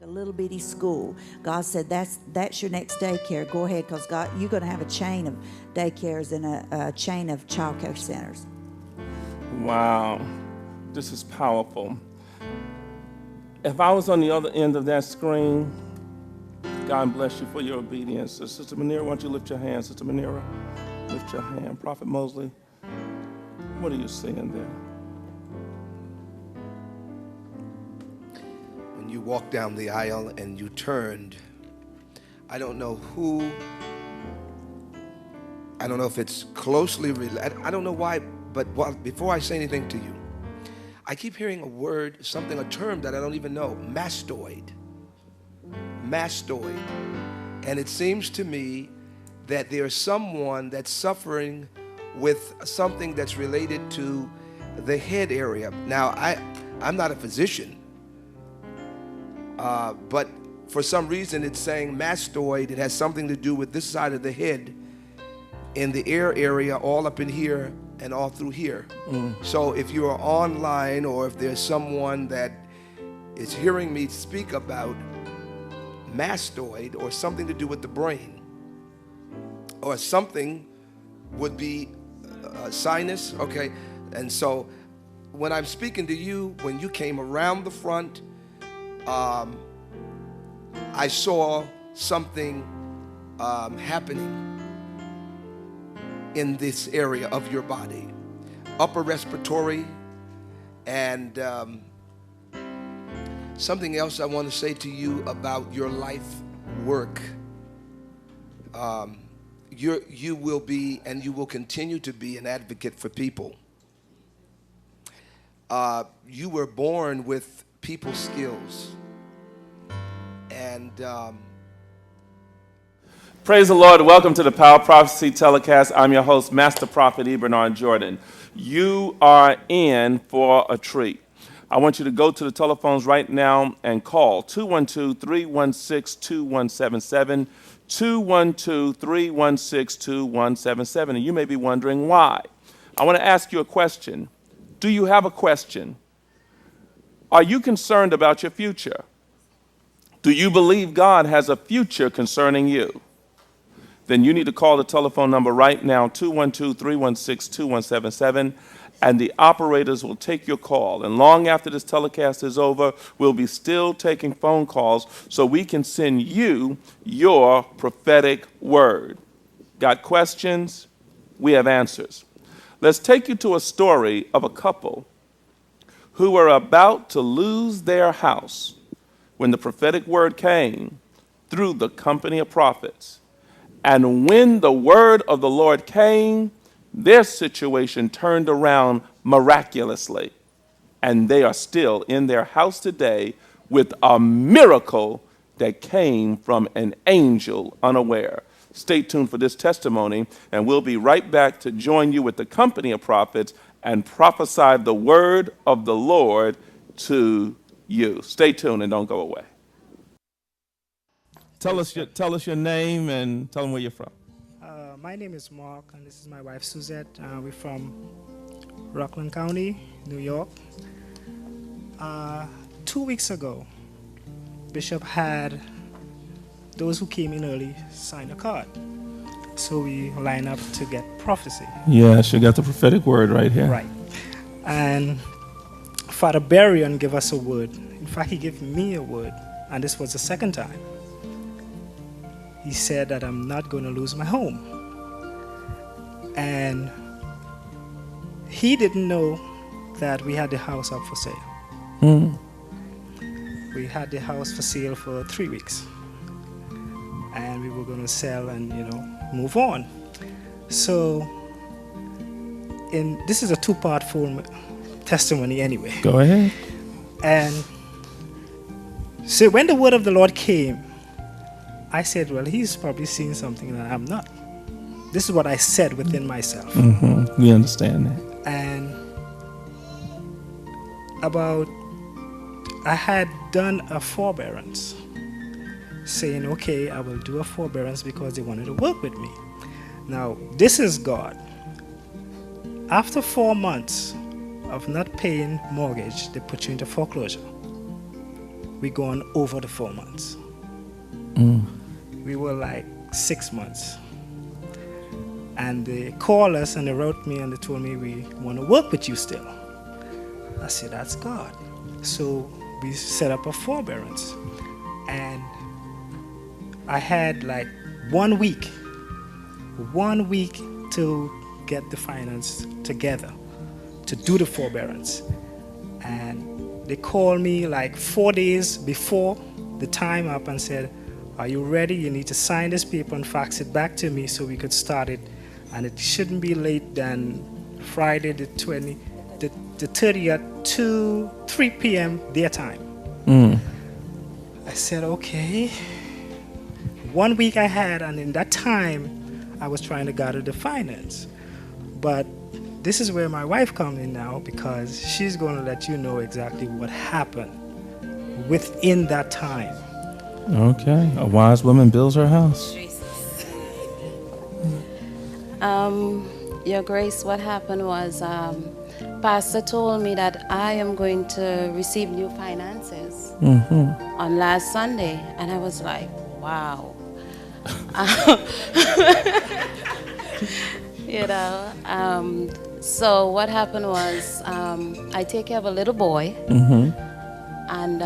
A little bitty school. God said that's your next daycare. Go ahead, because God, you're going to have a chain of daycares and a chain of child care centers. Wow, this is powerful. If I was on the other end of that screen, God bless you for your obedience. So Sister Manira, why don't you lift your hand? Sister Manira, lift your hand. Prophet Mosley, what are you seeing there? When you walked down the aisle and you turned, I don't know if it's closely related. I don't know why, but before I say anything to you, I keep hearing a word, a term that I don't even know, mastoid. Mastoid. And it seems to me that there's someone that's suffering with something that's related to the head area. Now, I'm not a physician, but for some reason it's saying mastoid. It has something to do with this side of the head, in the ear area, all up in here and all through here. So if you are online, or if there's someone that is hearing me speak about mastoid or something to do with the brain, or something would be sinus, okay? And so when I'm speaking to you, when you came around the front, I saw something happening in this area of your body, upper respiratory, and something else I want to say to you about your life work. You will be, and you will continue to be, an advocate for people. You were born with people skills, and Praise the Lord. Welcome to the Power Prophecy Telecast. I'm your host, Master Prophet Bernard Jordan. You are in for a treat. I want you to go to the telephones right now and call 212-316-2177, 212-316-2177. And you may be wondering why. I want to ask you a question. Do you have a question? Are you concerned about your future? Do you believe God has a future concerning you? Then you need to call the telephone number right now, 212-316-2177, and the operators will take your call. And long after this telecast is over, we'll be still taking phone calls so we can send you your prophetic word. Got questions? We have answers. Let's take you to a story of a couple who were about to lose their house when the prophetic word came through the company of prophets. And when the word of the Lord came, their situation turned around miraculously. And they are still in their house today with a miracle that came from an angel unaware. Stay tuned for this testimony, and we'll be right back to join you with the company of prophets and prophesy the word of the Lord to you. Stay tuned and don't go away. Tell us your name and tell them where you're from. My name is Mark, and this is my wife Suzette. We're from Rockland County, New York. 2 weeks ago, Bishop had those who came in early sign a card. So we line up to get prophecy. Yes, you got the prophetic word right here. Right. And Father Berrien gave us a word. In fact, he gave me a word, and this was the second time. He said that I'm not going to lose my home. And he didn't know that we had the house up for sale. We had the house for sale for 3 weeks. And we were going to sell and, move on. So, this is a two-part full testimony anyway. Go ahead. And so when the word of the Lord came, I said, well, he's probably seeing something that I'm not. This is what I said within myself. We understand that. And I had done a forbearance, saying, okay, I will do a forbearance because they wanted to work with me. Now, this is God. After 4 months of not paying mortgage, they put you into foreclosure. we're going over the 4 months. We were like 6 months. And they called us and they wrote me and they told me, we want to work with you still. I said, that's God. So we set up a forbearance. And I had like 1 week to get the finance together to do the forbearance. And they called me like 4 days before the time up and said, are you ready? You need to sign this paper and fax it back to me so we could start it. And it shouldn't be late than Friday the 30th to 3 p.m. their time. I said, okay. 1 week I had, and in that time, I was trying to gather the finance. But this is where my wife comes in now, because she's going to let you know exactly what happened within that time. Okay. A wise woman builds her house. Your Grace, what happened was Pastor told me that I am going to receive new finances on last Sunday. And I was like, wow. You know, so what happened was I take care of a little boy, and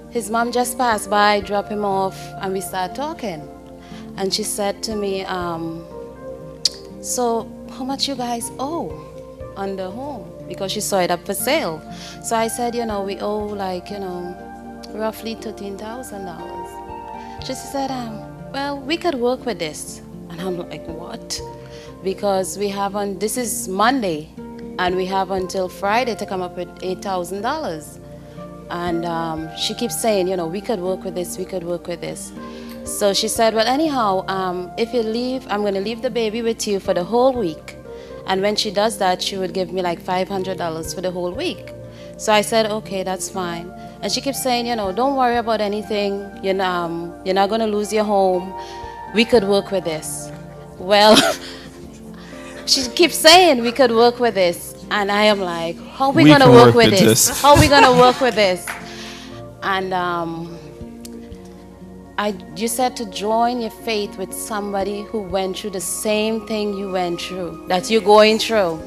his mom just passed by, dropped him off, and we started talking. And she said to me, so how much you guys owe on the home? Because she saw it up for sale. So I said, you know, we owe like, you know, roughly $13,000. She said, well, we could work with this. And I'm like, what? Because we have on, this is Monday, and we have until Friday to come up with $8,000. And she keeps saying, you know, we could work with this, we could work with this. So she said, well, anyhow, if you leave, I'm going to leave the baby with you for the whole week. And when she does that, she would give me like $500 for the whole week. So I said, okay, that's fine. And she keeps saying, you know, don't worry about anything. You're not going to lose your home. We could work with this. Well, she keeps saying we could work with this. And I am like, how are we going to work with this? How are we going to work with this? And you said to join your faith with somebody who went through the same thing you went through, that you're going through.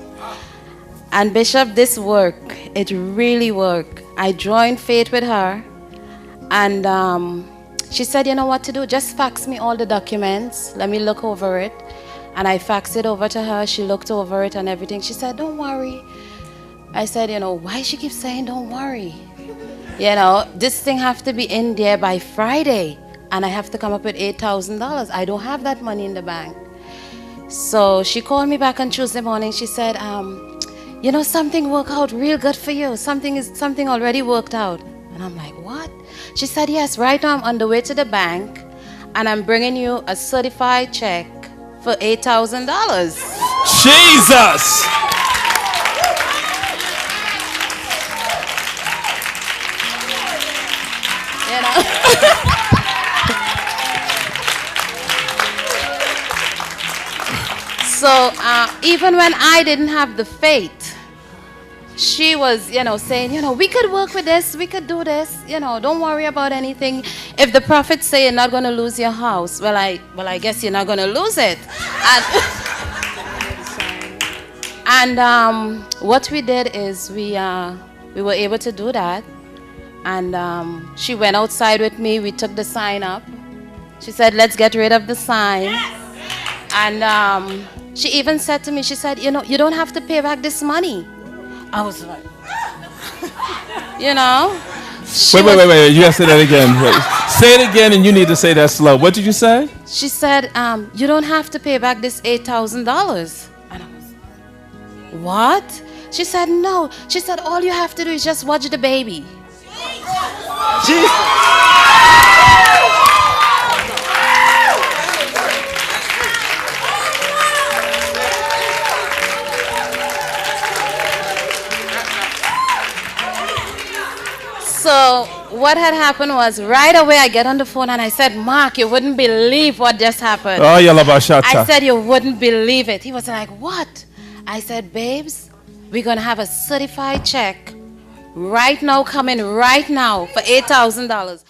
And Bishop, this worked. It really worked. I joined faith with her, and she said, you know what to do? Just fax me all the documents. Let me look over it. And I faxed it over to her. She looked over it and everything. She said, don't worry. I said, you know, why she keeps saying don't worry? You know, this thing have to be in there by Friday. And I have to come up with $8,000. I don't have that money in the bank. So she called me back on Tuesday morning. She said, you know, something worked out real good for you. Something already worked out. And I'm like, what? She said, yes, right now I'm on the way to the bank, and I'm bringing you a certified check for $8,000. Jesus! You know? So even when I didn't have the faith, she was, you know, saying, you know, we could work with this, we could do this, you know, don't worry about anything. If the prophet say you're not going to lose your house, well, I guess you're not going to lose it. And what we did is we were able to do that. And she went outside with me. We took the sign up. She said, let's get rid of the sign. And she even said to me, she said, you know, you don't have to pay back this money. I was like, you know. Wait. You have to say that again. Wait. Say it again, and you need to say that slow. What did you say? She said, you don't have to pay back this $8,000. And I was, what? She said, no. She said, all you have to do is just watch the baby. So what had happened was right away I get on the phone and I said, Mark, you wouldn't believe what just happened. Oh, Yalabashata. I said, you wouldn't believe it. He was like, what? I said, babes, we're going to have a certified check right now, come in right now for $8,000.